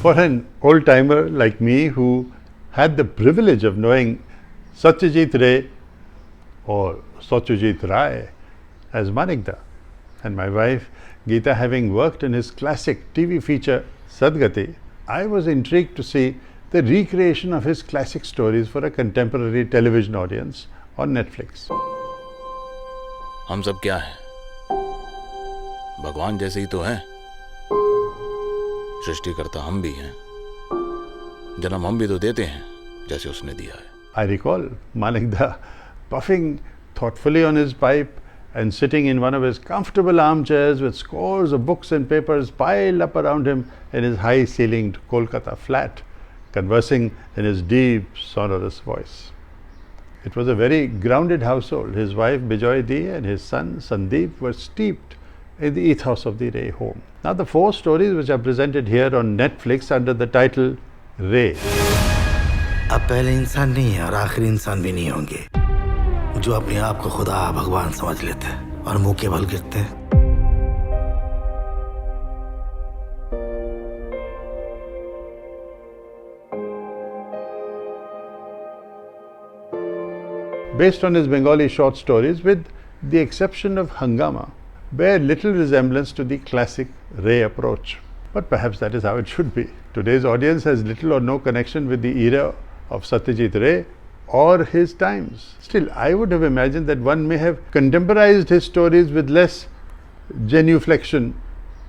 For an old-timer like me who had the privilege of knowing Satyajit Ray or Satyajit Ray as Manikda, and my wife Geeta having worked in his classic TV feature Sadgati, I was intrigued to see the recreation of his classic stories for a contemporary television audience on Netflix. हम सब क्या हैं? भगवान जैसे ही तो हैं। सृष्टिकर्ता हम भी हैं। जन्म हम भी तो देते हैं जैसे उसने दिया है। I recall Manikda puffing thoughtfully on his pipe and sitting in one of his comfortable armchairs with scores of books and papers piled up around him in his high-ceilinged Kolkata flat, conversing in his deep, sonorous voice. It was a very grounded household. His wife Bijoy Dee and his son Sandeep were steeped in the ethos of the Ray home. Now the 4 stories which are presented here on Netflix under the title Ray. अब पहले इंसान नहीं है और आखिरी इंसान भी नहीं होंगे जो अपने आप को खुदा भगवान समझ लेते हैं और मुंह के बल गिरते हैं। Based on his Bengali short stories, with the exception of Hangama, bear little resemblance to the classic Ray approach. But perhaps that is how it should be. Today's audience has little or no connection with the era of Satyajit Ray or his times. Still, I would have imagined that one may have contemporized his stories with less genuflection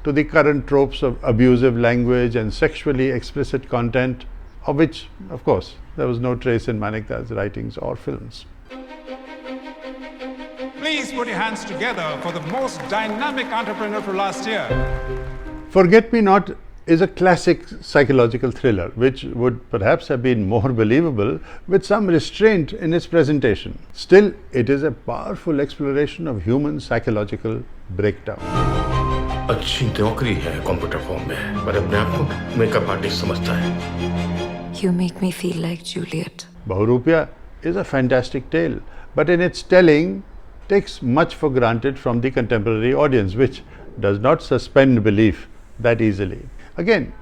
to the current tropes of abusive language and sexually explicit content, of which, of course, there was no trace in Manikda's writings or films. Please put your hands together for the most dynamic entrepreneur for last year. Forget Me Not is a classic psychological thriller which would perhaps have been more believable with some restraint in its presentation. Still, it is a powerful exploration of human psychological breakdown. अच्छी नौकरी है computer form में, पर अपने आप को makeup artist समझता है। You make me feel like Juliet. Bahurupia is a fantastic tale, but in its telling takes much for granted from the contemporary audience, which does not suspend belief that easily. Again,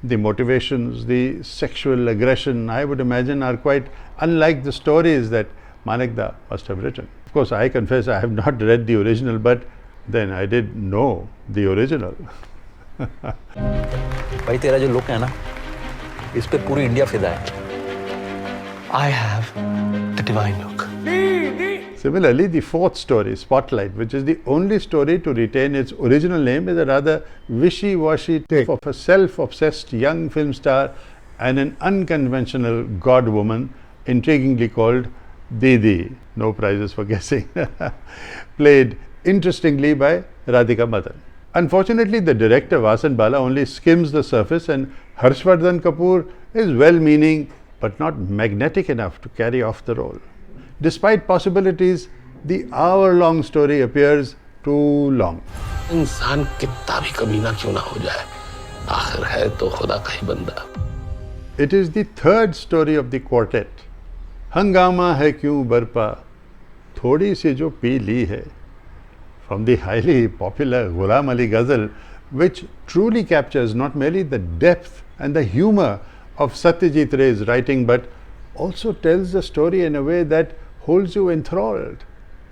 the motivations, the sexual aggression, I would imagine, are quite unlike the stories that Manikda must have written. Of course, I confess I have not read the original, but then I did know the original. भाई तेरा जो look है ना, इस पे पूरी India फिदा है। I have the divine look. Similarly, the 4th story, Spotlight, which is the only story to retain its original name, is a rather wishy-washy take of a self-obsessed young film star and an unconventional god woman, intriguingly called Didi, no prizes for guessing, played interestingly by Radhika Madan. Unfortunately, the director Vasan Bala only skims the surface, and Harshvardhan Kapoor is well-meaning but not magnetic enough to carry off the role. Despite possibilities, the hour-long story appears too long. इंसान कितना भी कमीना क्यों ना हो जाए, आखिर है तो खुदा का ही बंदा। It is the 3rd story of the quartet. हंगामा है क्यों बरपा, थोड़ी सी जो पी ली है, from the highly popular Ghulam Ali Ghazal, which truly captures not merely the depth and the humor of Satyajit Ray's writing, but also tells the story in a way that holds you enthralled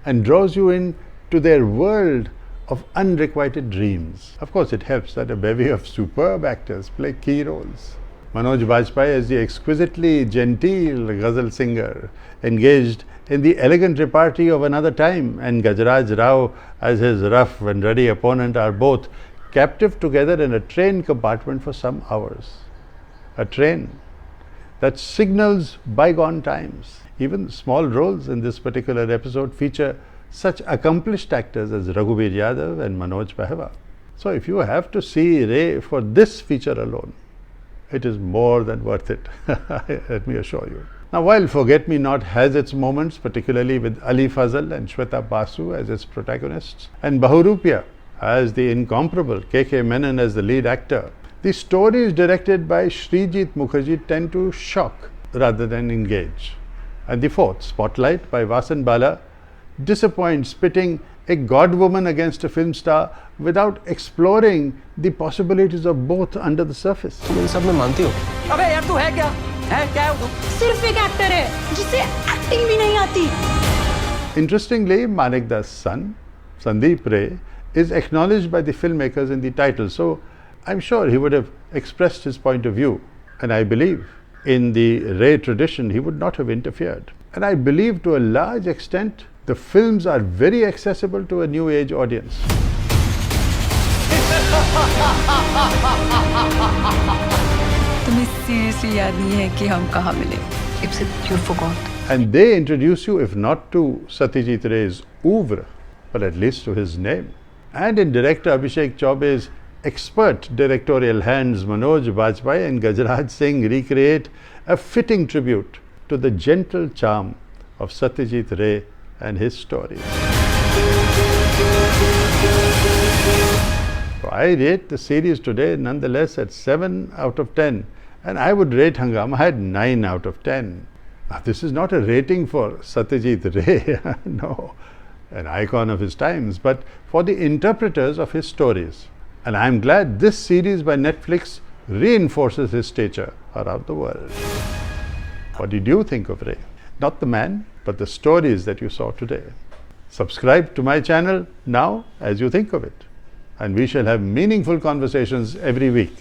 and draws you into their world of unrequited dreams. Of course, it helps that a bevy of superb actors play key roles. Manoj Bajpayee as the exquisitely genteel ghazal singer, engaged in the elegant repartee of another time, and Gajaraj Rao as his rough and ready opponent are both captive together in a train compartment for some hours. A train that signals bygone times. Even small roles in this particular episode feature such accomplished actors as Raghubir Yadav and Manoj Pehwa. So if you have to see Ray for this feature alone, it is more than worth it, let me assure you. Now, while Forget Me Not has its moments, particularly with Ali Fazal and Shweta Basu as its protagonists, and Bahurupia as the incomparable K.K. Menon as the lead actor, the stories directed by Srijit Mukherjee tend to shock rather than engage. And the 4th, Spotlight by Vasan Bala, disappoints, spitting a god woman against a film star without exploring the possibilities of both under the surface. तुम इन सब में मानती हो? अबे यार तू है क्या? क्या है तू? सिर्फ एक एक्टर है जिसे एक्टिंग भी नहीं आती. Interestingly, Manik Das' son, Sandeep Ray, is acknowledged by the filmmakers in the title. So I'm sure he would have expressed his point of view. And I believe in the Ray tradition, he would not have interfered. And I believe to a large extent, the films are very accessible to a new age audience. तुम्हें seriously याद नहीं है कि हम कहाँ मिले? Except you forgot. And they introduce you, if not to Satyajit Ray's oeuvre, but at least to his name. And in director Abhishek Chaube's expert directorial hands, Manoj Bajpayee and Gajraj Singh recreate a fitting tribute to the gentle charm of Satyajit Ray and his story. So I rate the series today nonetheless at 7 out of 10, and I would rate Hungama at 9 out of 10. Now, this is not a rating for Satyajit Ray, no, an icon of his times, but for the interpreters of his stories. And I am glad this series by Netflix reinforces his stature around the world. What did you think of Ray? Not the man, but the stories that you saw today. Subscribe to my channel now as you think of it, and we shall have meaningful conversations every week.